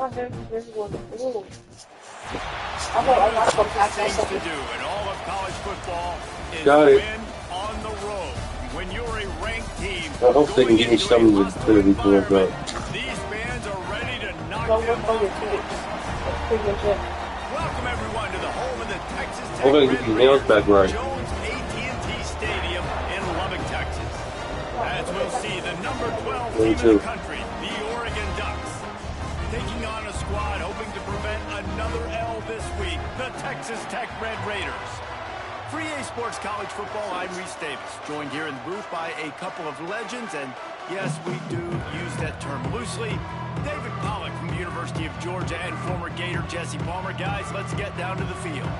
Things to do in all of college football is win on the road. When you're a ranked team, I hope they can give me something that's going to be cool about. These fans are ready to knock them off course. Welcome everyone to the home of the Texas Tech We're going to get these nails back right. Jones AT&T Stadium in Lubbock, Texas. As we'll see the number 12 team in the country, the Oregon Ducks, taking on a squad hoping to prevent another L this week, the Texas Tech Red Raiders. For EA Sports College Football, I'm Reese Davis, joined here in the booth by a couple of legends, and yes, we do use that term loosely. David Pollack from the University of Georgia and former Gator Jesse Palmer. Guys, let's get down to the field.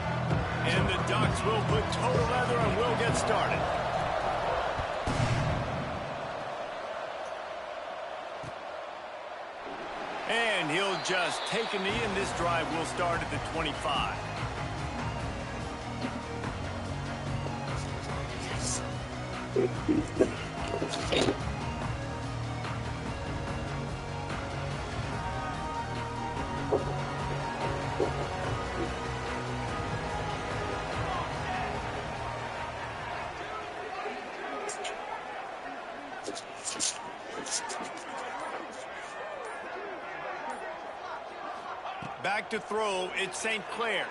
And the Ducks will put toe leather and we'll get started. And he'll just take a knee, and this drive will start at the 25. Back to throw, it's St. Clair.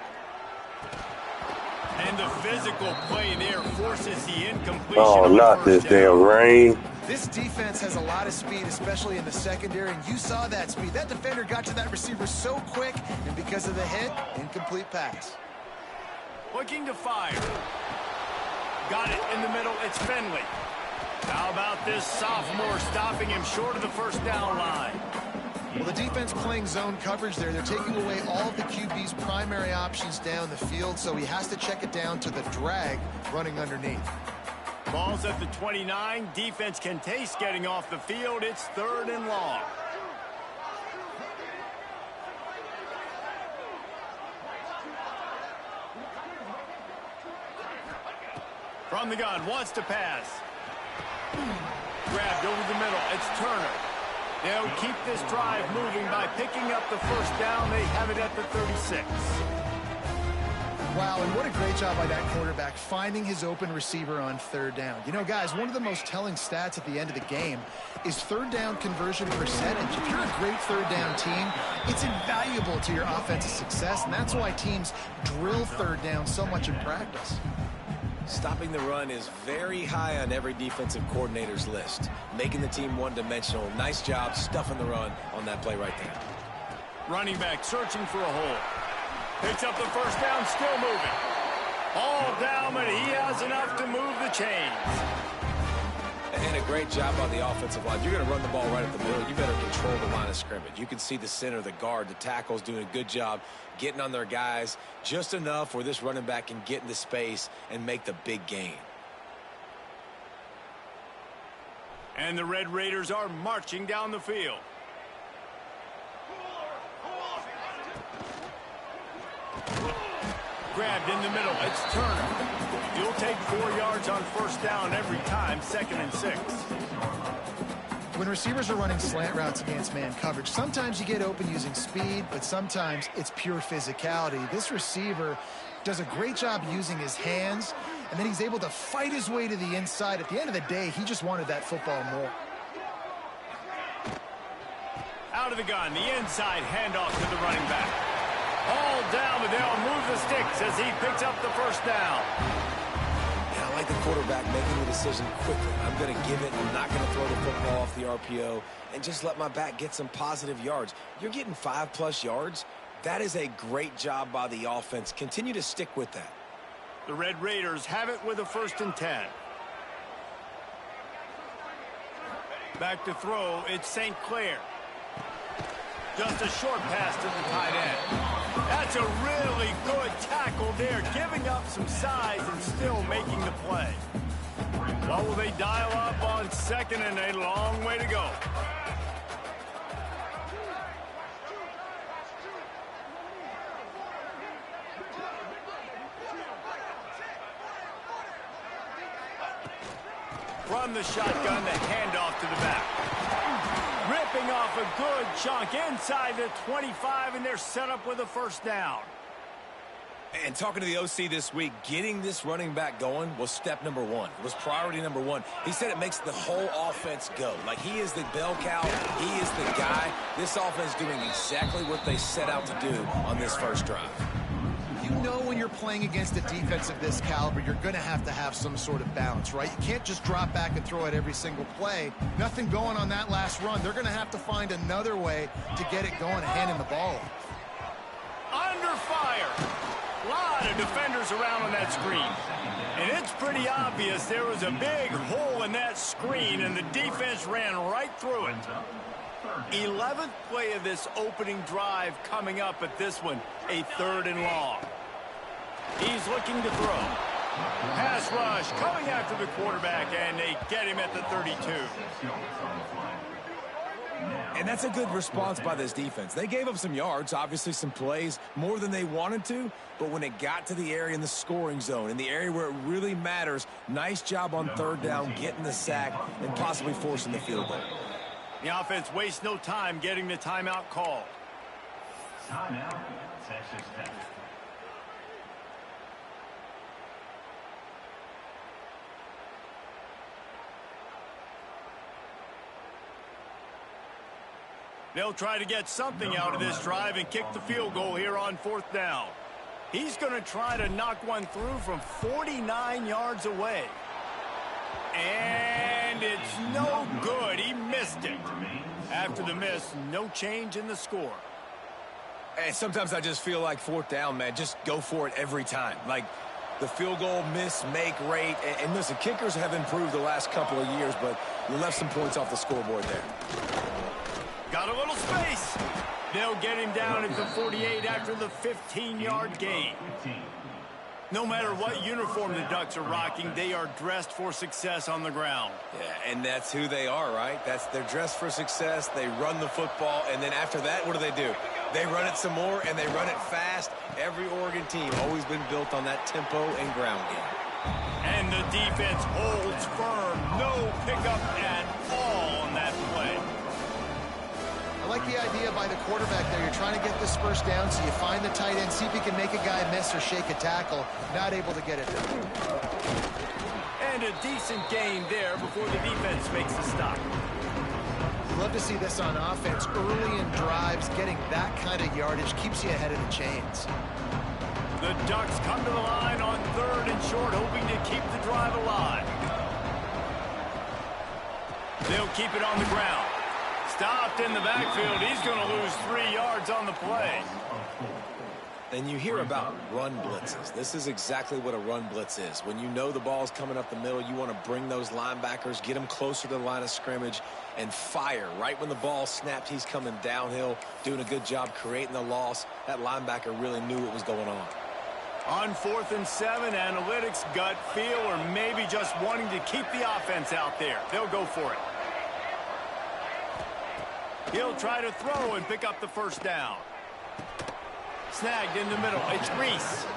And the physical play there forces the incompletion. Oh, not this damn rain. This defense has a lot of speed, especially in the secondary, and you saw that speed. That defender got to that receiver so quick, and because of the hit, incomplete pass. Looking to fire. Got it in the middle, it's Finley. How about this sophomore stopping him short of the first down line? Well, the defense playing zone coverage there. They're taking away all of the QB's primary options down the field, so he has to check it down to the drag running underneath. Ball's at the 29. Defense can taste getting off the field. It's 3rd and long. From the gun, wants to pass. Grabbed over the middle. It's Turner. They'll keep this drive moving by picking up the first down. They have it at the 36. Wow, and what a great job by that quarterback finding his open receiver on 3rd down. You know, guys, one of the most telling stats at the end of the game is 3rd down conversion percentage. If you're a great 3rd down team, it's invaluable to your offensive success, and that's why teams drill 3rd down so much in practice. Stopping the run is very high on every defensive coordinator's list. Making the team one-dimensional. Nice job stuffing the run on that play right there. Running back searching for a hole. Picks up the first down, still moving. All down, but he has enough to move the chains. And a great job on the offensive line. You're going to run the ball right at the middle. You better control the line of scrimmage. You can see the center, the guard, the tackles doing a good job getting on their guys just enough where this running back can get into space and make the big gain. And the Red Raiders are marching down the field. Grabbed in the middle. It's Turner. You'll take 4 yards on first down every time, 2nd and 6. When receivers are running slant routes against man coverage, sometimes you get open using speed, but sometimes it's pure physicality. This receiver does a great job using his hands, and then he's able to fight his way to the inside. At the end of the day, he just wanted that football more. Out of the gun, the inside handoff to the running back. All down, but they'll move the sticks as he picks up the first down. I like the quarterback making the decision quickly. I'm going to give it. I'm not going to throw the football off the RPO and just let my back get some positive yards. You're getting 5+ yards. That is a great job by the offense. Continue to stick with that. The Red Raiders have it with a 1st and 10. Back to throw, it's St. Clair. Just a short pass to the tight end. That's a really good tackle there, giving up some size and still making the play. What will they dial up on 2nd and a long way to go? From the shotgun, the handoff to the back. Ripping off a good chunk inside the 25, and they're set up with a first down. And talking to the OC this week, getting this running back going was step number one. It was priority number one. He said it makes the whole offense go. Like, he is the bell cow. He is the guy. This offense is doing exactly what they set out to do on this first drive. You know when you're playing against a defense of this caliber, you're going to have some sort of balance, right? You can't just drop back and throw it every single play. Nothing going on that last run. They're going to have to find another way to get it going, handing the ball off. Under fire. A lot of defenders around on that screen. And it's pretty obvious there was a big hole in that screen, and the defense ran right through it. 11th play of this opening drive coming up at this one, a 3rd and long. He's looking to throw. Pass rush coming after the quarterback, and they get him at the 32. And that's a good response by this defense. They gave up some yards, obviously some plays, more than they wanted to, but when it got to the area in the scoring zone, in the area where it really matters, nice job on 3rd down, getting the sack, and possibly forcing the field goal. The offense wastes no time getting the timeout called. Timeout, Texas Tech. They'll try to get something out of this drive and kick the field goal here on 4th down. He's going to try to knock one through from 49 yards away. And it's no good. He missed it. After the miss, no change in the score. And sometimes I just feel like 4th down, man, just go for it every time. Like, the field goal miss-make rate. And listen, kickers have improved the last couple of years, but you left some points off the scoreboard there. Got a little space. They'll get him down at the 48 after the 15-yard gain. No matter what uniform the Ducks are rocking, they are dressed for success on the ground. Yeah, and that's who they are, right? They're dressed for success. They run the football, and then after that, what do? They run it some more, and they run it fast. Every Oregon team always been built on that tempo and ground game. And the defense holds firm. No pickup at all on that play. I like the idea by the quarterback there. You're trying to get this first down, so you find the tight end, see if he can make a guy miss or shake a tackle. Not able to get it done. And a decent gain there before the defense makes the stop. Love to see this on offense. Early in drives, getting that kind of yardage keeps you ahead of the chains. The Ducks come to the line on 3rd and short, hoping to keep the drive alive. They'll keep it on the ground. Stopped in the backfield. He's going to lose 3 yards on the play. And you hear about run blitzes. This is exactly what a run blitz is. When you know the ball's coming up the middle, you want to bring those linebackers, get them closer to the line of scrimmage, and fire. Right when the ball snapped, he's coming downhill, doing a good job creating the loss. That linebacker really knew what was going on. On 4th and 7, analytics, gut feel, or maybe just wanting to keep the offense out there. They'll go for it. He'll try to throw and pick up the first down. Snagged in the middle. It's Reese.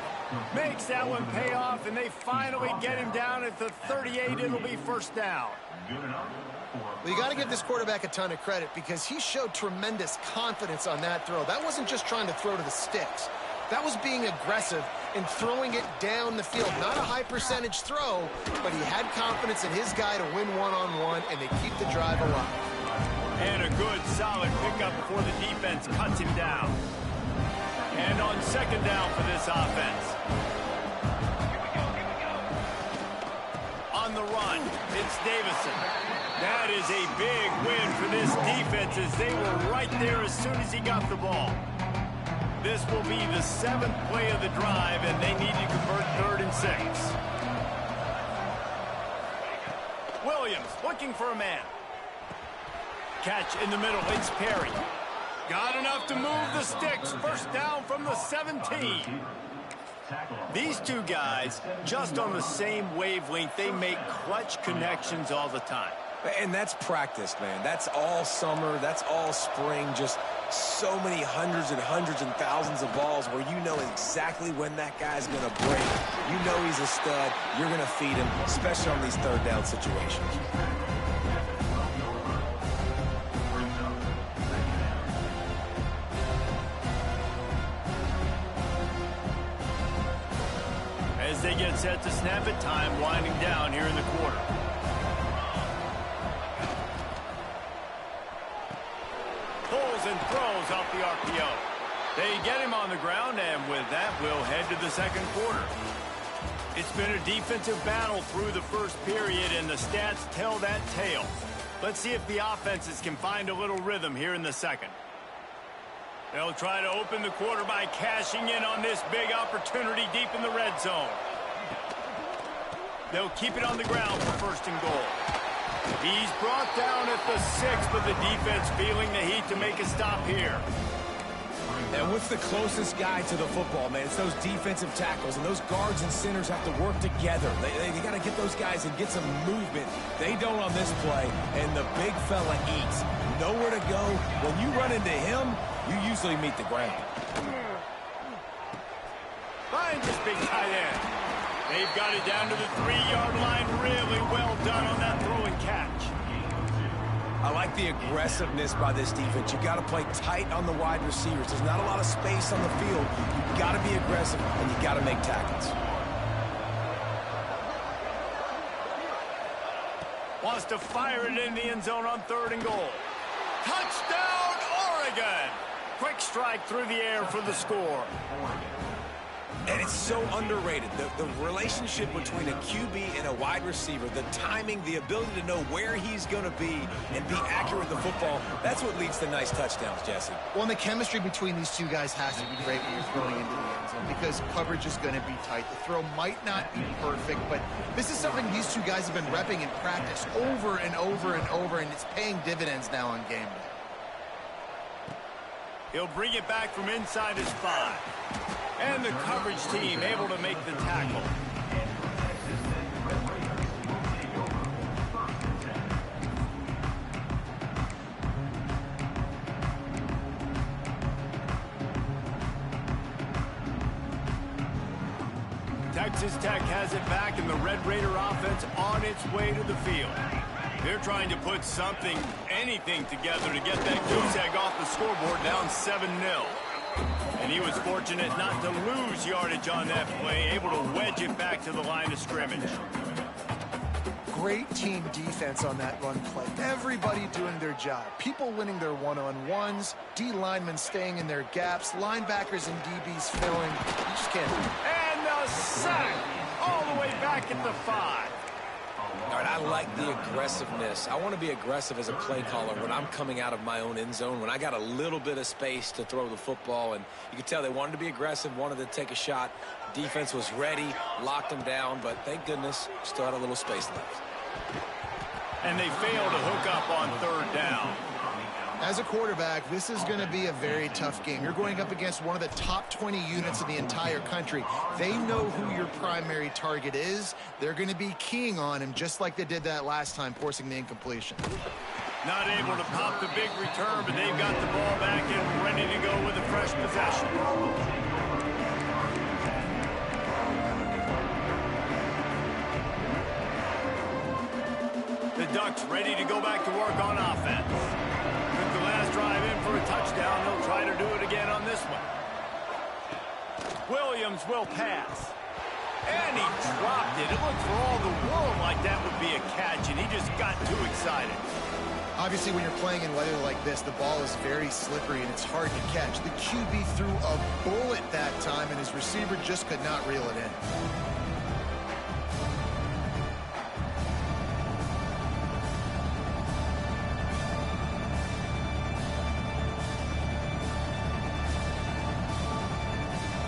Makes that one pay off, and they finally get him down at the 38. It'll be first down. Well, you got to give this quarterback a ton of credit because he showed tremendous confidence on that throw. That wasn't just trying to throw to the sticks. That was being aggressive and throwing it down the field. Not a high percentage throw, but he had confidence in his guy to win one-on-one, and they keep the drive alive. And a good, solid pickup before the defense cuts him down. And on 2nd down for this offense. On the run, it's Davison. That is a big win for this defense as they were right there as soon as he got the ball. This will be the 7th play of the drive, and they need to convert 3rd and 6. Williams looking for a man. Catch in the middle, it's Perry. Got enough to move the sticks. First down from the 17. These two guys, just on the same wavelength, they make clutch connections all the time. And that's practice, man. That's all summer. That's all spring. Just so many hundreds and thousands of balls where you know exactly when that guy's going to break. You know he's a stud. You're going to feed him, especially on these 3rd down situations. they get set to snap it, time winding down here in the quarter. Pulls and throws off the RPO. They get him on the ground, and with that, we'll head to the second quarter. It's been a defensive battle through the first period, and the stats tell that tale. Let's see if the offenses can find a little rhythm here in the second. They'll try to open the quarter by cashing in on this big opportunity deep in the red zone. They'll keep it on the ground for first and goal. He's brought down at the 6, but the defense feeling the heat to make a stop here. And what's the closest guy to the football, man? It's those defensive tackles, and those guards and centers have to work together. They got to get those guys and get some movement. They don't on this play, and the big fella eats. Nowhere to go. When you run into him, you usually meet the ground. Finds this big tight end. They've got it down to the 3-yard line. Really well done on that throw and catch. I like the aggressiveness by this defense. You got to play tight on the wide receivers. There's not a lot of space on the field. You got to be aggressive, and you got to make tackles. Wants to fire it in the end zone on 3rd and goal. Touchdown, Oregon! Quick strike through the air for the score. And it's so underrated. The relationship between a QB and a wide receiver, the timing, the ability to know where he's going to be and be accurate with the football, that's what leads to nice touchdowns, Jesse. Well, and the chemistry between these two guys has to be great when you're throwing into the end zone because coverage is going to be tight. The throw might not be perfect, but this is something these two guys have been repping in practice over and over and over, and it's paying dividends now on game day. He'll bring it back from inside his 5. And the coverage team able to make the tackle. Texas Tech has it back, and the Red Raider offense on its way to the field. They're trying to put something, anything together to get that goose egg off the scoreboard, down 7-0. And he was fortunate not to lose yardage on that play, able to wedge it back to the line of scrimmage. Great team defense on that run play. Everybody doing their job. People winning their one-on-ones, D linemen staying in their gaps, linebackers and DBs filling. You just can't. And a sack all the way back at the 5. All right, I like the aggressiveness. I want to be aggressive as a play caller when I'm coming out of my own end zone, when I got a little bit of space to throw the football. And you could tell they wanted to be aggressive, wanted to take a shot. Defense was ready, locked them down, but thank goodness, still had a little space left. And they failed to hook up on 3rd down. As a quarterback, this is going to be a very tough game. You're going up against one of the top 20 units in the entire country. They know who your primary target is. They're going to be keying on him just like they did that last time, forcing the incompletion. Not able to pop the big return, but they've got the ball back and ready to go with a fresh possession. The Ducks ready to go back to work on offense. Took the last drive in for a touchdown. They'll try to do it again on this one. Williams will pass. And he dropped it. It looked for all the world like that would be a catch, and he just got too excited. Obviously, when you're playing in weather like this, the ball is very slippery and it's hard to catch. The QB threw a bullet that time, and his receiver just could not reel it in.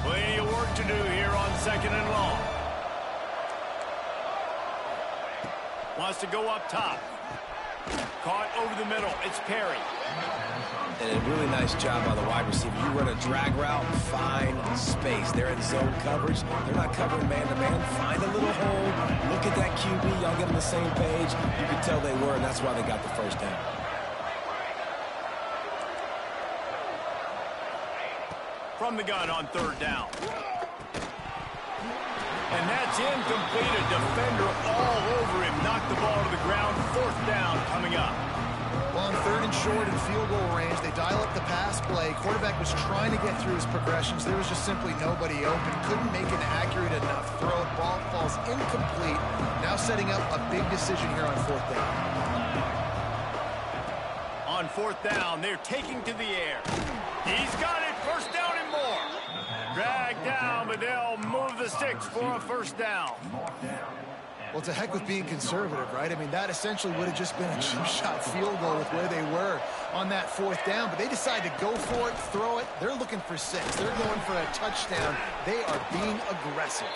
Plenty of work to do here on 2nd and long. Wants to go up top. Caught over the middle. It's Perry. And a really nice job by the wide receiver. You run a drag route, find space. They're in zone coverage. They're not covering man-to-man. Find a little hole. Look at that QB. Y'all get on the same page. You can tell they were, and that's why they got the first down. From the gun on 3rd down. And that's incomplete. A defender all over him. Knocked the ball to the ground. 4th down coming up. Well, on 3rd and short in field goal range. They dial up the pass play. Quarterback was trying to get through his progressions. There was just simply nobody open. Couldn't make an accurate enough throw. Ball falls incomplete. Now setting up a big decision here on fourth down. On fourth down, they're taking to the air. He's got it. First down and more. Dragged down, but they'll move the sticks for a first down. Well, to heck with being conservative, right? I mean, that essentially would have just been a cheap shot field goal with where they were on that fourth down. But they decide to go for it, throw it. They're looking for 6. They're going for a touchdown. They are being aggressive.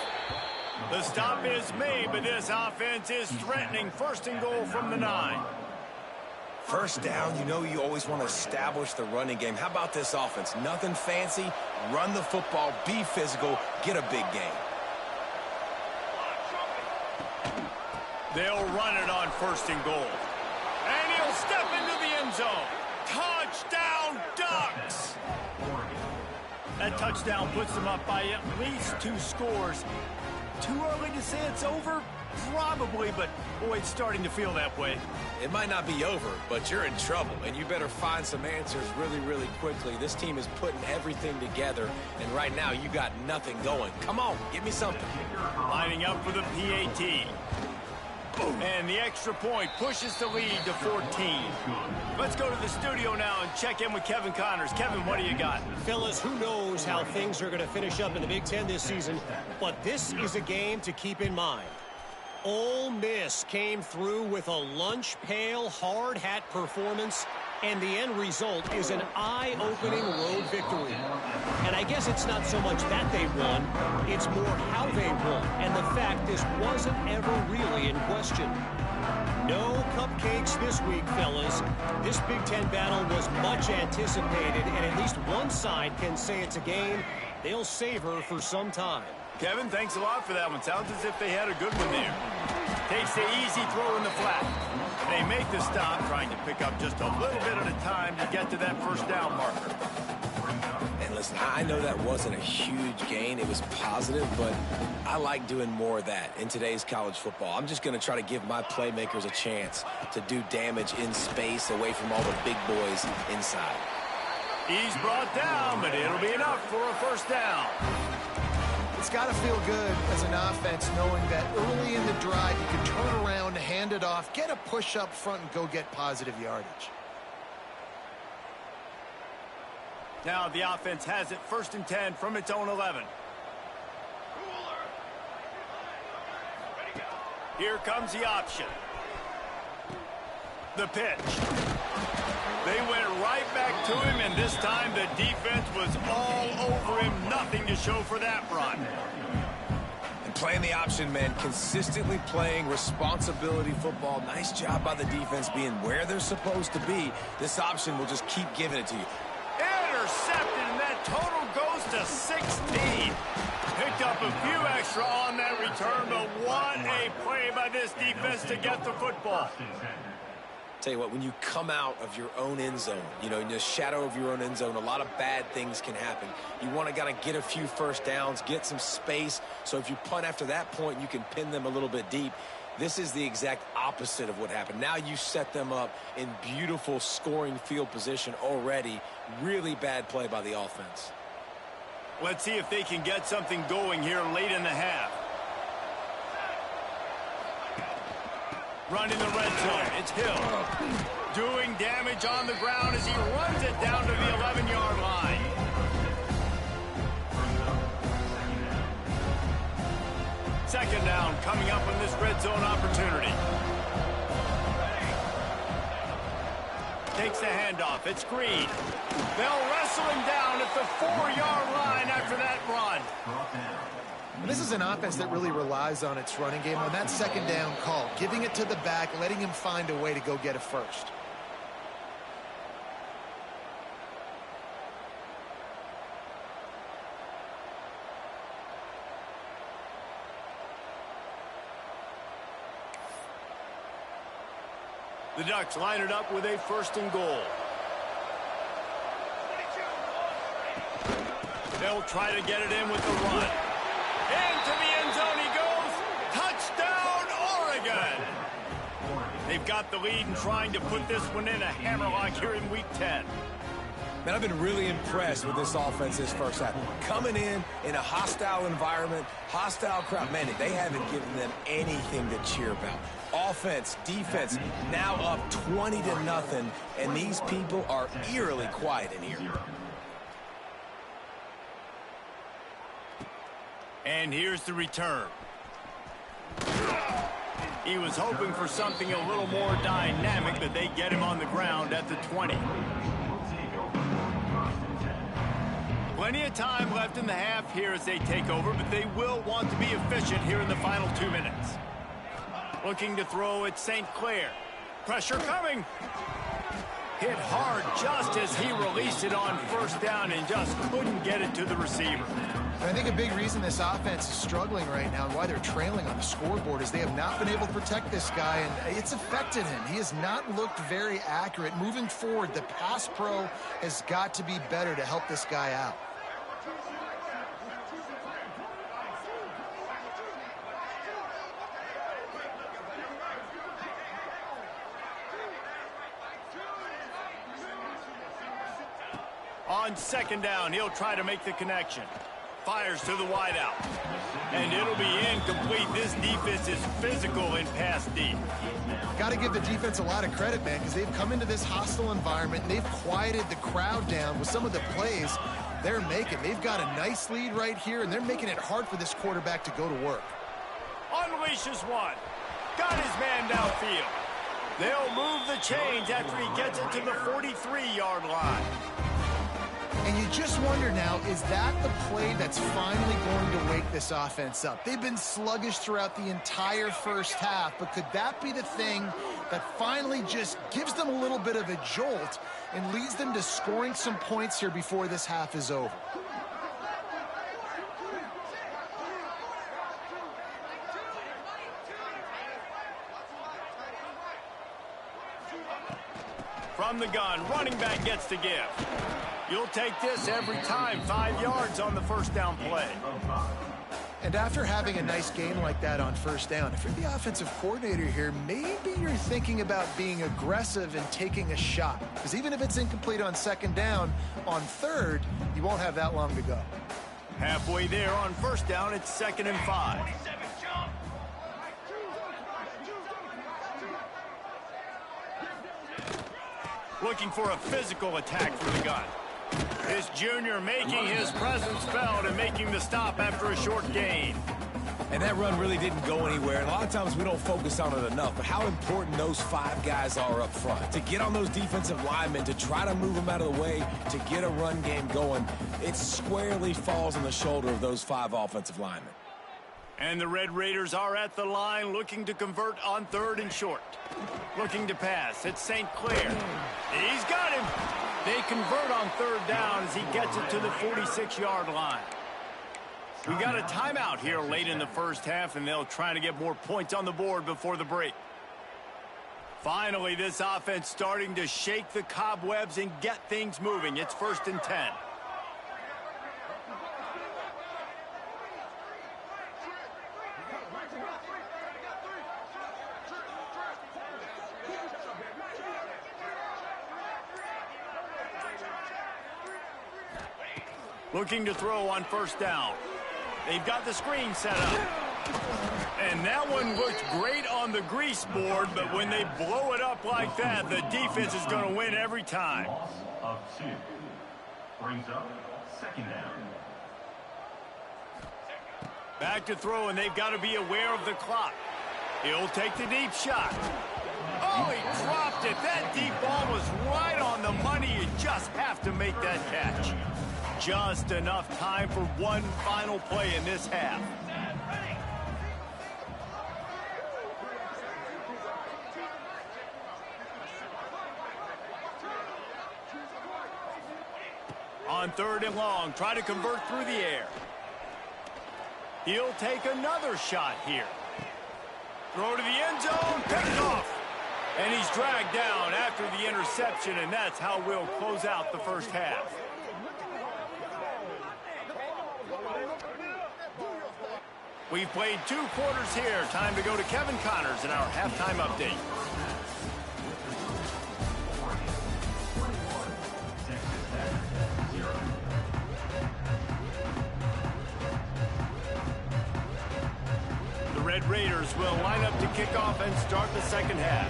The stop is made, but this offense is threatening first and goal from the 9. First down, you know you always want to establish the running game. How about this offense? Nothing fancy. Run the football, be physical, get a big gain. They'll run it on first and goal. And he'll step into the end zone. Touchdown, Ducks! That touchdown puts them up by at least 2 scores. Too early to say it's over? Probably, but boy, it's starting to feel that way. It might not be over, but you're in trouble, and you better find some answers really, really quickly. This team is putting everything together, and right now you got nothing going. Come on, give me something. Lining up for the PAT. And the extra point pushes the lead to 14. Let's go to the studio now and check in with Kevin Connors. Kevin, what do you got? Fellas, who knows how things are going to finish up in the Big Ten this season, but this is a game to keep in mind. Ole Miss came through with a lunch pail hard hat performance, and the end result is an eye-opening road victory. And I guess it's not so much that they won, it's more how they won, and the fact this wasn't ever really in question. No cupcakes this week, fellas. This Big Ten battle was much anticipated, and at least one side can say it's a game they'll savor for some time. Kevin, thanks a lot for that one. Sounds as if they had a good one there. Takes the easy throw in the flat. They make the stop, trying to pick up just a little bit at a time to get to that first down marker. And listen, I know that wasn't a huge gain. It was positive, but I like doing more of that in today's college football. I'm just going to try to give my playmakers a chance to do damage in space away from all the big boys inside. He's brought down, but it'll be enough for a first down. It's got to feel good as an offense knowing that early in the drive you can turn around, hand it off, get a push up front, and go get positive yardage. Now the offense has it first and 10 from its own 11. Here comes the option. The pitch. They went right back to him, and this time the defense was all over him. Nothing to show for that run. And playing the option, man, consistently playing responsibility football. Nice job by the defense being where they're supposed to be. This option will just keep giving it to you. Intercepted, and that total goes to 16. Picked up a few extra on that return, but what a play by this defense to get the football. Tell you what, when you come out of your own end zone, you know, in the shadow of your own end zone, a lot of bad things can happen. You want to get a few first downs, get some space, so if you punt after that point, you can pin them a little bit deep. This is the exact opposite of what happened. Now you set them up in beautiful scoring field position already. Really bad play by the offense. Let's see if they can get something going here late in the half. Running the red zone, it's Hill. Doing damage on the ground as he runs it down to the 11-yard line. Second down coming up on this red zone opportunity. Takes the handoff, it's Green. They'll wrestle him down at the 4-yard line after that run. And this is an offense that really relies on its running game on that second down call, giving it to the back, letting him find a way to go get a first. The Ducks line it up with a first and goal. They'll try to get it in with the run. Into the end zone he goes. Touchdown, Oregon. They've got the lead and trying to put this one in a hammerlock here in Week 10. Man, I've been really impressed with this offense this first half. Coming in a hostile environment, hostile crowd. Man, they haven't given them anything to cheer about. Offense, defense, now up 20-0, and these people are eerily quiet in here. And here's the return. He was hoping for something a little more dynamic, but they get him on the ground at the 20. Plenty of time left in the half here as they take over, but they will want to be efficient here in the final 2 minutes. Looking to throw at St. Clair. Pressure coming. Hit hard just as he released it on first down and just couldn't get it to the receiver. I think a big reason this offense is struggling right now and why they're trailing on the scoreboard is they have not been able to protect this guy, and it's affected him. He has not looked very accurate. Moving forward, the pass pro has got to be better to help this guy out. On second down, he'll try to make the connection. Fires to the wideout. And it'll be incomplete. This defense is physical in pass deep. Got to give the defense a lot of credit, man, because they've come into this hostile environment and they've quieted the crowd down with some of the plays they're making. They've got a nice lead right here, and they're making it hard for this quarterback to go to work. Unleashes one. Got his man downfield. They'll move the chains after he gets it to the 43-yard line. And you just wonder now, is that the play that's finally going to wake this offense up? They've been sluggish throughout the entire first half, but could that be the thing that finally just gives them a little bit of a jolt and leads them to scoring some points here before this half is over? From the gun, running back gets to give. You'll take this every time. 5 yards on the first down play. And after having a nice game like that on first down, if you're the offensive coordinator here, maybe you're thinking about being aggressive and taking a shot. Because even if it's incomplete on second down, on third, you won't have that long to go. Halfway there on first down, it's 2nd and 5. Looking for a physical attack from the gun. This junior making his presence felt and making the stop after a short gain. And that run really didn't go anywhere. And a lot of times we don't focus on it enough, but how important those 5 guys are up front. To get on those defensive linemen, to try to move them out of the way, to get a run game going, it squarely falls on the shoulder of those 5 offensive linemen. And the Red Raiders are at the line looking to convert on 3rd and short. Looking to pass. It's St. Clair. He's got him. They convert on 3rd down as he gets it to the 46-yard line. We got a timeout here late in the first half, and they'll try to get more points on the board before the break. Finally, this offense starting to shake the cobwebs and get things moving. It's 1st and 10. Looking to throw on first down. They've got the screen set up. And that one looks great on the grease board, but when they blow it up like that, the defense is going to win every time. Loss of 2. Brings up 2nd down. Back to throw, and they've got to be aware of the clock. He'll take the deep shot. Oh, he dropped it. That deep ball was right on the money. You just have to make that catch. Just enough time for one final play in this half. On 3rd and long, try to convert through the air. He'll take another shot here. Throw to the end zone, picked off. And he's dragged down after the interception, and that's how we'll close out the first half. We've played 2 quarters here. Time to go to Kevin Connors in our halftime update. Raiders will line up to kick off and start the second half.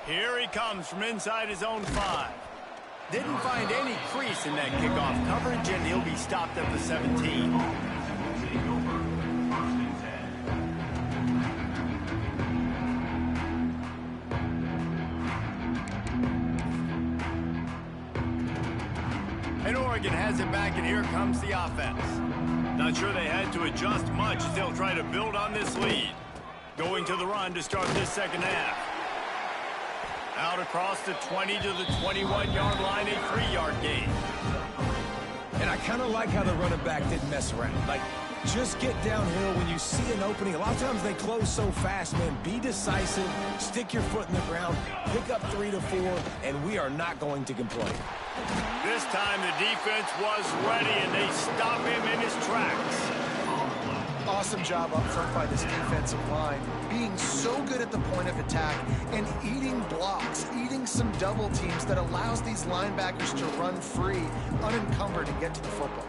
Here he comes from inside his own 5. Didn't find any crease in that kickoff coverage, and he'll be stopped at the 17. And Oregon has it back, and here comes the offense. Not sure they had to adjust much as they'll try to build on this lead. Going to the run to start this second half. Out across the 20 to the 21-yard line, a 3-yard gain. And I kind of like how the running back didn't mess around. Like, just get downhill when you see an opening. A lot of times they close so fast, man. Be decisive, stick your foot in the ground, pick up 3 to 4, and we are not going to complain. This time the defense was ready, and they stop him in his tracks. Awesome job up front by this defensive line, being so good at the point of attack and eating blocks, eating some double teams that allows these linebackers to run free, unencumbered, and get to the football.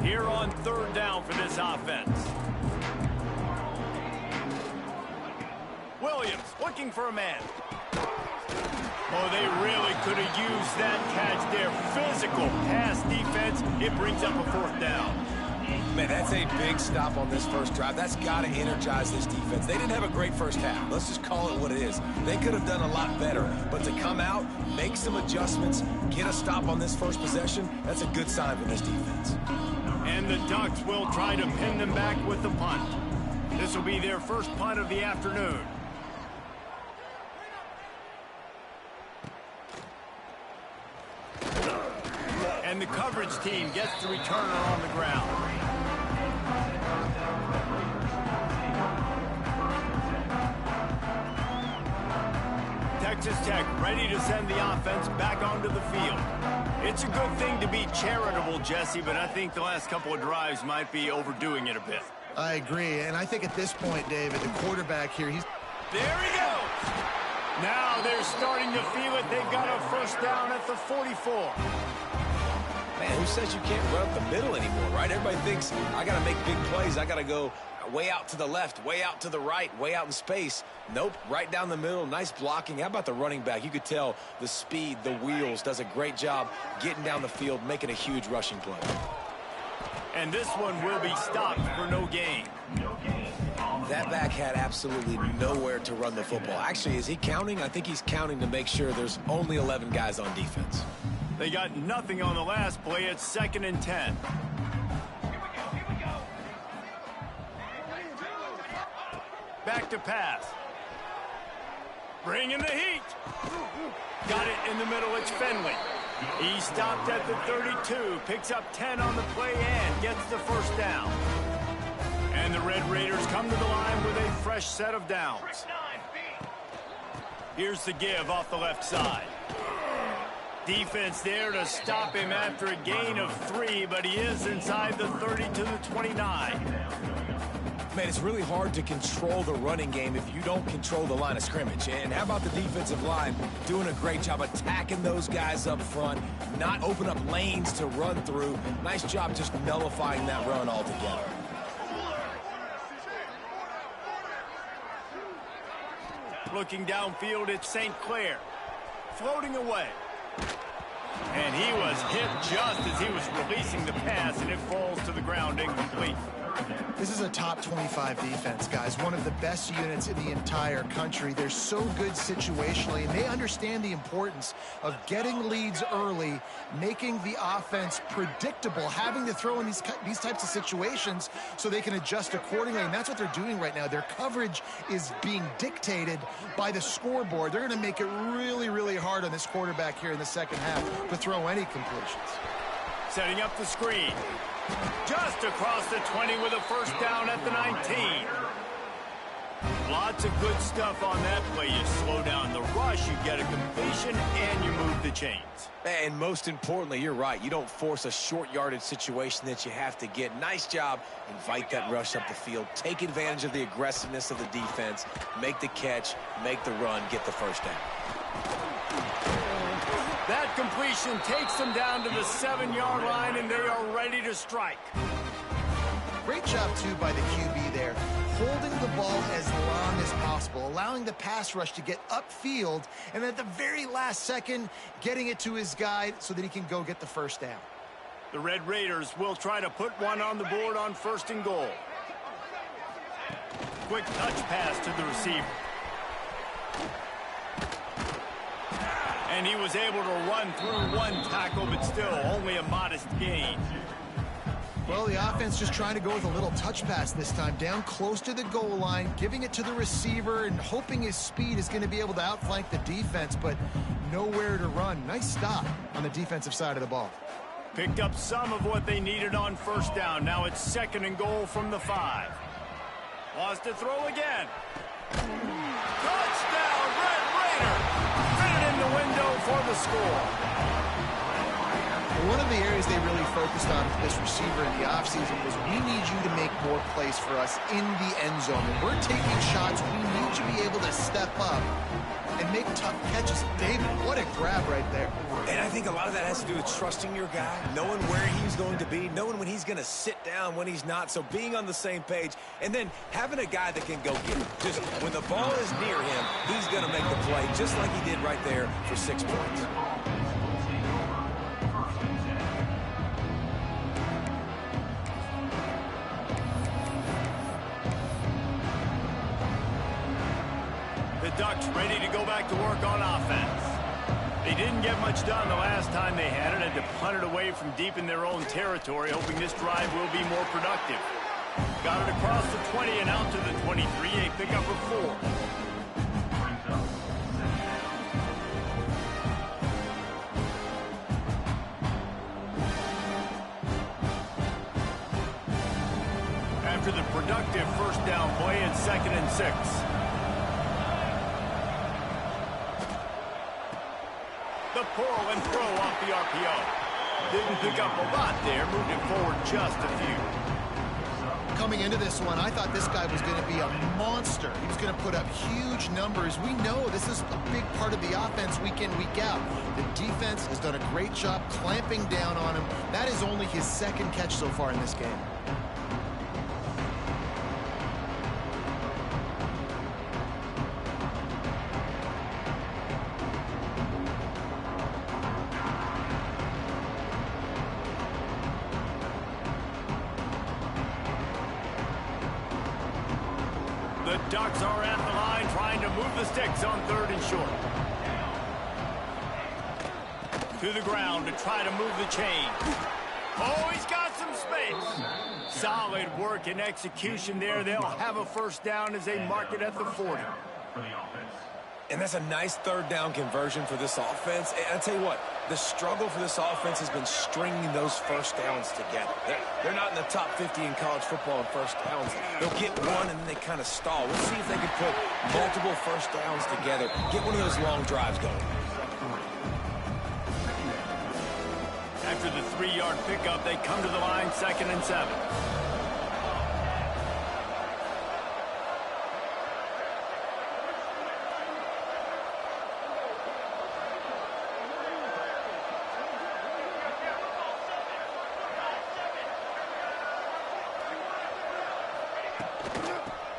Here on third down for this offense. Williams looking for a man. Oh, they really could have used that catch there. Physical pass defense. It brings up a 4th down. Man, that's a big stop on this first drive. That's got to energize this defense. They didn't have a great first half. Let's just call it what it is. They could have done a lot better. But to come out, make some adjustments, get a stop on this first possession, that's a good sign for this defense. And the Ducks will try to pin them back with the punt. This will be their first punt of the afternoon. And the coverage team gets the returner on the ground. Texas Tech ready to send the offense back onto the field. It's a good thing to be charitable, Jesse, but I think the last couple of drives might be overdoing it a bit. I agree, and I think at this point, David, the quarterback here, he's... There he goes! Now they're starting to feel it. They've got a first down at the 44. Man, who says you can't run up the middle anymore, right? Everybody thinks, I got to make big plays. I got to go way out to the left, way out to the right, way out in space. Nope, right down the middle. Nice blocking. How about the running back? You could tell the speed, the wheels, does a great job getting down the field, making a huge rushing play. And this one will be stopped for no gain. That back had absolutely nowhere to run the football. Actually, is he counting? I think he's counting to make sure there's only 11 guys on defense. They got nothing on the last play. It's 2nd and 10. Back to pass. Bring in the heat. Got it in the middle. It's Finley. He stopped at the 32, picks up 10 on the play and gets the first down. And the Red Raiders come to the line with a fresh set of downs. Here's the give off the left side. Defense there to stop him after a gain of 3, but he is inside the 30 to the 29. Man, it's really hard to control the running game if you don't control the line of scrimmage. And how about the defensive line doing a great job attacking those guys up front, not open up lanes to run through. Nice job just nullifying that run altogether. Looking downfield, it's St. Clair. Floating away. And he was hit just as he was releasing the pass, and it falls to the ground incomplete. This is a top 25 defense, guys. One of the best units in the entire country. They're so good situationally, and they understand the importance of getting leads early, making the offense predictable, having to throw in these types of situations so they can adjust accordingly, and that's what they're doing right now. Their coverage is being dictated by the scoreboard. They're going to make it really, really hard on this quarterback here in the second half to throw any completions. Setting up the screen. Just across the 20 with a first down at the 19. Lots of good stuff on that play. You slow down the rush, you get a completion, and you move the chains. And most importantly, you're right. You don't force a short yardage situation that you have to get. Nice job. Invite that rush up the field. Take advantage of the aggressiveness of the defense. Make the catch, make the run, get the first down. That completion takes them down to the 7-yard line, and they are ready to strike. Great job, too, by the QB there, holding the ball as long as possible, allowing the pass rush to get upfield, and at the very last second, getting it to his guy so that he can go get the first down. The Red Raiders will try to put one on the board on 1st and goal. Quick touch pass to the receiver. And he was able to run through one tackle, but still only a modest gain. Well, the offense just trying to go with a little touch pass this time, down close to the goal line, giving it to the receiver and hoping his speed is going to be able to outflank the defense, but nowhere to run. Nice stop on the defensive side of the ball. Picked up some of what they needed on 1st down. Now it's 2nd and goal from the 5. Wants to throw again. Touchdown, Red Raider! Fitted in the window for the score. One of the areas they really focused on for this receiver in the offseason was we need you to make more plays for us in the end zone. When we're taking shots, we need you to be able to step up and make tough catches. David, what a grab right there. And I think a lot of that has to do with trusting your guy, knowing where he's going to be, knowing when he's going to sit down, when he's not, so being on the same page, and then having a guy that can go get it. Just when the ball is near him, he's going to make the play, just like he did right there for 6 points. The Ducks ready to go back to work on offense. They didn't get much done the last time they had it, and to punt it away from deep in their own territory, hoping this drive will be more productive. Got it across the 20 and out to the 23, a pickup of 4. After the productive first down play, it's 2nd and 6. The pull and throw off the RPO. Didn't pick up a lot there, moved it forward just a few. Coming into this one, I thought this guy was going to be a monster. He was going to put up huge numbers. We know this is a big part of the offense week in, week out. The defense has done a great job clamping down on him. That is only his 2nd catch so far in this game. The Ducks are at the line trying to move the sticks on 3rd and short. To the ground to try to move the chain. Oh, he's got some space. Solid work and execution there. They'll have a first down as they mark it at the 40. And that's a nice 3rd down conversion for this offense. And I'll tell you what, the struggle for this offense has been stringing those first downs together. They're not in the top 50 in college football in first downs. They'll get one and then they kind of stall. We'll see if they can put multiple first downs together, get one of those long drives going. After the 3-yard pickup, they come to the line 2nd and 7.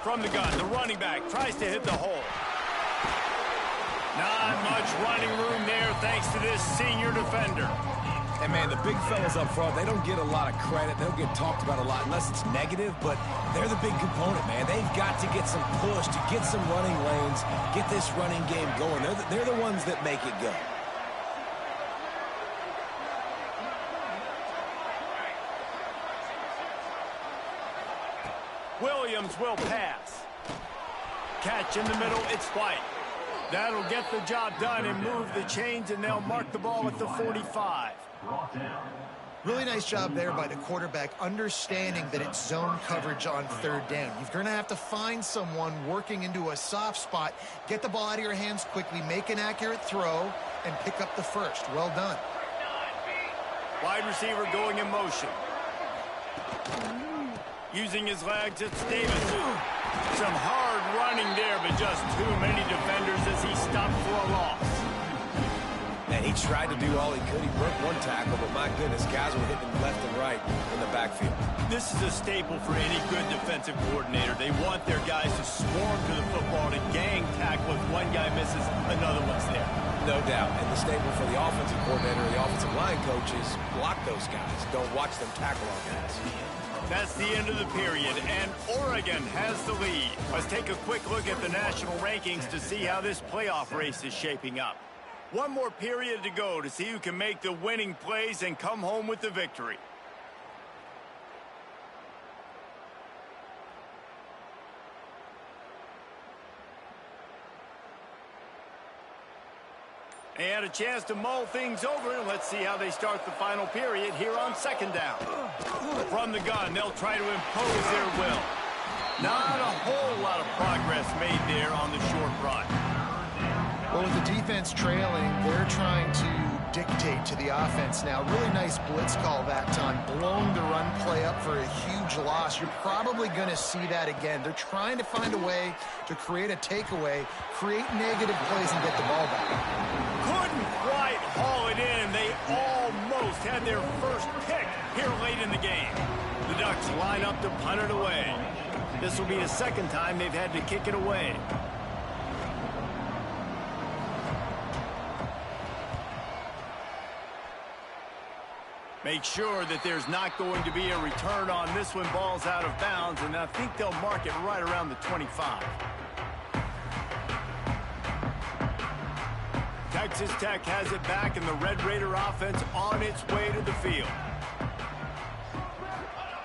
From the gun, the running back tries to hit the hole. Not much running room there thanks to this senior defender. And, man, the big fellas up front, they don't get a lot of credit. They don't get talked about a lot unless it's negative, but they're the big component, man. They've got to get some push, to get some running lanes, get this running game going. They're the ones that make it go. Williams will pass. Catch in the middle, it's White. That'll get the job done and move the chains, and they'll mark the ball at the 45. Really nice job there by the quarterback, understanding that it's zone coverage on third down. You're going to have to find someone working into a soft spot, get the ball out of your hands quickly, make an accurate throw, and pick up the first. Well done. Wide receiver going in motion. Using his legs, it's Davis. Some hard running there, but just too many defenders as he stopped for a loss. And he tried to do all he could. He broke one tackle, but my goodness, guys were hitting him left and right in the backfield. This is a staple for any good defensive coordinator. They want their guys to swarm to the football, to gang tackle. If one guy misses, another one's there. No doubt. And the staple for the offensive coordinator or the offensive line coach is block those guys. Don't watch them tackle our guys. That's the end of the period, and Oregon has the lead. Let's take a quick look at the national rankings to see how this playoff race is shaping up. One more period to go to see who can make the winning plays and come home with the victory. And a chance to mull things over. Let's see how they start the final period here on second down. From the gun, they'll try to impose their will. Not a whole lot of progress made there on the short run. Well, with the defense trailing, they're trying to dictate to the offense now. Really nice blitz call that time. Blowing the run play up for a huge loss. You're probably going to see that again. They're trying to find a way to create a takeaway, create negative plays, and get the ball back. Couldn't quite haul it in. They almost had their first pick here late in the game. The Ducks line up to punt it away. This will be the second time they've had to kick it away. Make sure that there's not going to be a return on this one. Ball's out of bounds, and I think they'll mark it right around the 25. Texas Tech has it back, and the Red Raider offense on its way to the field.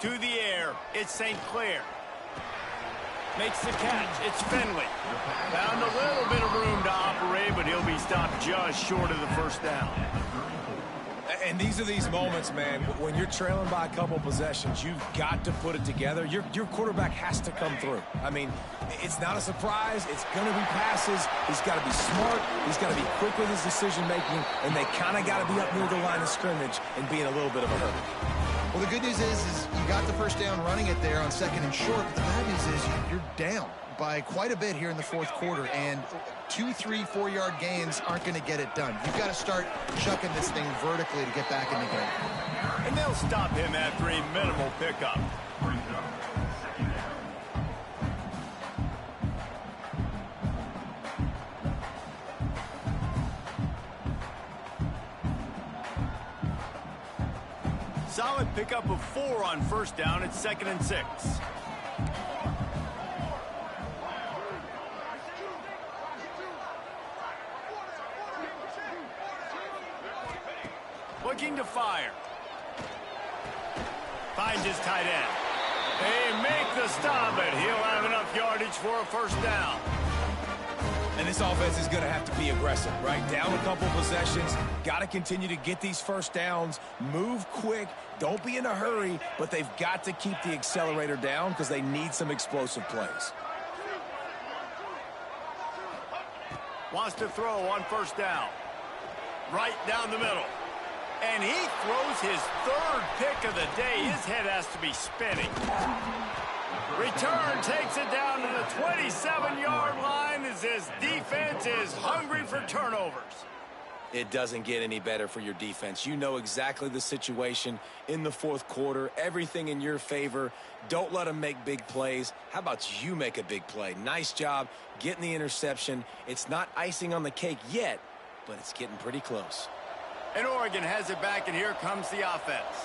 To the air, it's St. Clair. Makes the catch, it's Finley. Found a little bit of room to operate, but he'll be stopped just short of the first down. And these are these moments, man, when you're trailing by a couple possessions, you've got to put it together. Your quarterback has to come through. I mean, it's not a surprise. It's going to be passes. He's got to be smart. He's got to be quick with his decision-making, and they kind of got to be up near the line of scrimmage and be in a little bit of a hurry. Well, the good news is you got the first down running it there on second and short, but the bad news is you're down by quite a bit here in the fourth quarter, and 2, 3, 4-yard gains aren't going to get it done. You've got to start chucking this thing vertically to get back in the game. And they'll stop him after a minimal pickup. Solid pickup of 4 on first down. It's 2nd and 6. Looking to fire. Finds his tight end. They make the stop, but he'll have enough yardage for a first down. And this offense is going to have to be aggressive, right? Down a couple possessions. Got to continue to get these first downs. Move quick. Don't be in a hurry, but they've got to keep the accelerator down because they need some explosive plays. Wants to throw on first down. Right down the middle. And he throws his 3rd pick of the day. His head has to be spinning. Return takes it down to the 27-yard line as his defense is hungry for turnovers. It doesn't get any better for your defense. You know exactly the situation in the fourth quarter. Everything in your favor. Don't let them make big plays. How about you make a big play? Nice job getting the interception. It's not icing on the cake yet, but it's getting pretty close. And Oregon has it back, and here comes the offense.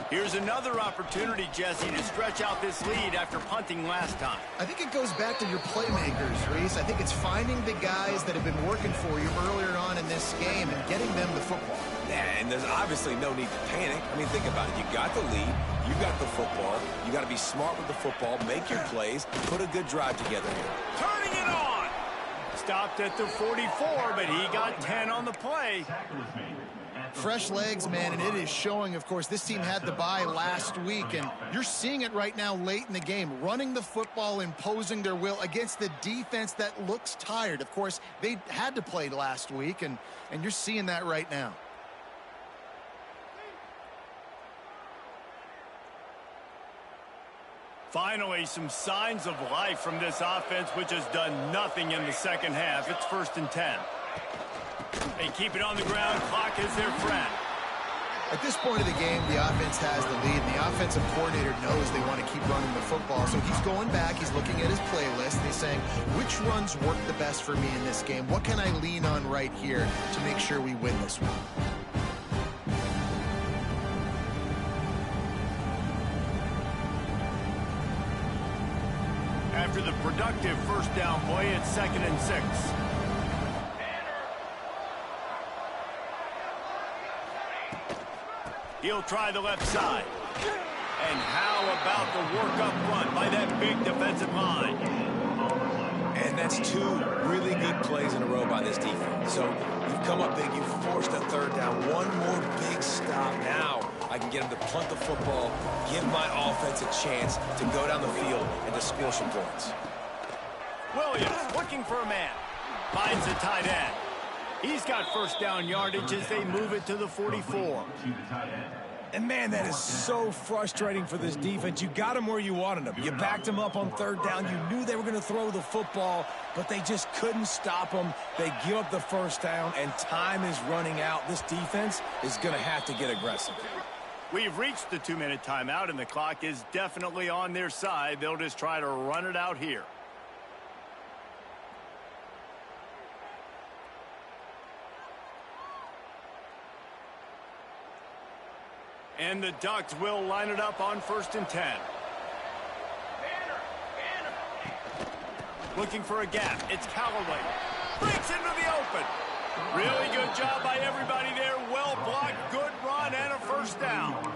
Here's another opportunity, Jesse, to stretch out this lead after punting last time. I think it goes back to your playmakers, Reese. I think it's finding the guys that have been working for you earlier on in this game and getting them the football. Yeah, and there's obviously no need to panic. I mean, think about it. You got the lead. You got the football. You got to be smart with the football. Make your plays. Put a good drive together here. Turning it on. Stopped at the 44, but he got 10 on the play. Fresh legs, man, and it is showing. Of course, this team had the bye last week, and you're seeing it right now late in the game, running the football, imposing their will against the defense that looks tired. Of course, they had to play last week, and you're seeing that right now. Finally, some signs of life from this offense, which has done nothing in the second half. It's 1st and 10. They keep it on the ground. Clock is their friend. At this point of the game, the offense has the lead, and the offensive coordinator knows they want to keep running the football. So he's going back, he's looking at his playlist, and he's saying, which runs work the best for me in this game? What can I lean on right here to make sure we win this one? After the productive first down play, it's 2nd and 6. He'll try the left side. And how about the work up front by that big defensive line? And that's 2 really good plays in a row by this defense. So you've come up big, you've forced a 3rd down. One more big stop. Now I can get him to punt the football, give my offense a chance to go down the field and to score some points. Williams looking for a man. Finds a tight end. He's got first down yardage as they move it to the 44. And, man, that is so frustrating for this defense. You got them where you wanted them. You backed them up on 3rd down. You knew they were going to throw the football, but they just couldn't stop them. They give up the first down, and time is running out. This defense is going to have to get aggressive. We've reached the 2-minute timeout, and the clock is definitely on their side. They'll just try to run it out here. And the Ducks will line it up on 1st and 10. Looking for a gap. It's Callaway. Breaks into the open. Really good job by everybody there. Well blocked, good run, and a first down.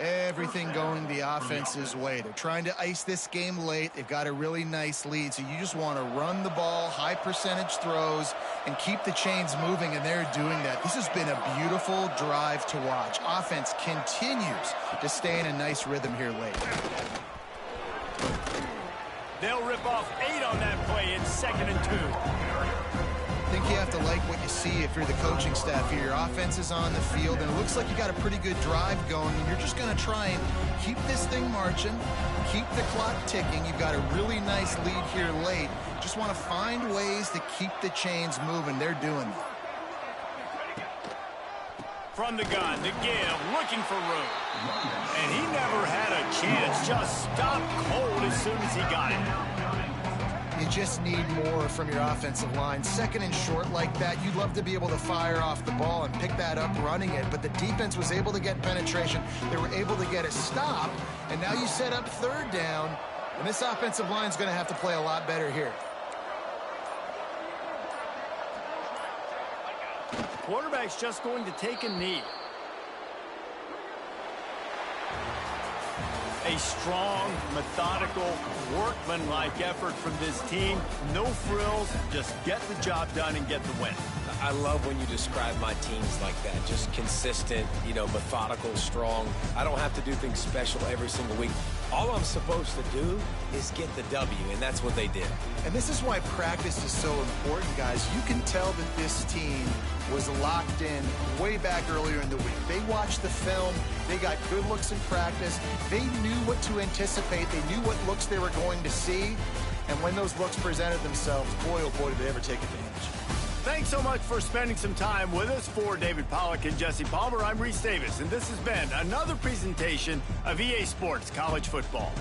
Everything going the offense's way. They're trying to ice this game late. They've got a really nice lead, so you just want to run the ball, high percentage throws, and keep the chains moving, and they're doing that. This has been a beautiful drive to watch. Offense continues to stay in a nice rhythm here late. They'll rip off 8 on that play. It's 2nd and 2. I think you have to like what you see if you're the coaching staff here. Your offense is on the field, and it looks like you got a pretty good drive going, and you're just going to try and keep this thing marching, keep the clock ticking. You've got a really nice lead here late. Just want to find ways to keep the chains moving. They're doing that. From the gun, the give, looking for room. And he never had a chance, just stopped cold as soon as he got it. You just need more from your offensive line. 2nd and short like that, you'd love to be able to fire off the ball and pick that up running it, but the defense was able to get penetration. They were able to get a stop, and now you set up 3rd down, and this offensive line is going to have to play a lot better here. Quarterback's just going to take a knee. A strong, methodical, workmanlike effort from this team. No frills, just get the job done and get the win. I love when you describe my teams like that. Just consistent, methodical, strong. I don't have to do things special every single week. All I'm supposed to do is get the W, and that's what they did. And this is why practice is so important, guys. You can tell that this team was locked in way back earlier in the week. They watched the film. They got good looks in practice. They knew what to anticipate. They knew what looks they were going to see. And when those looks presented themselves, boy, oh boy, did they ever take advantage. Thanks so much for spending some time with us. For David Pollack and Jesse Palmer, I'm Reese Davis, and this has been another presentation of EA Sports College Football.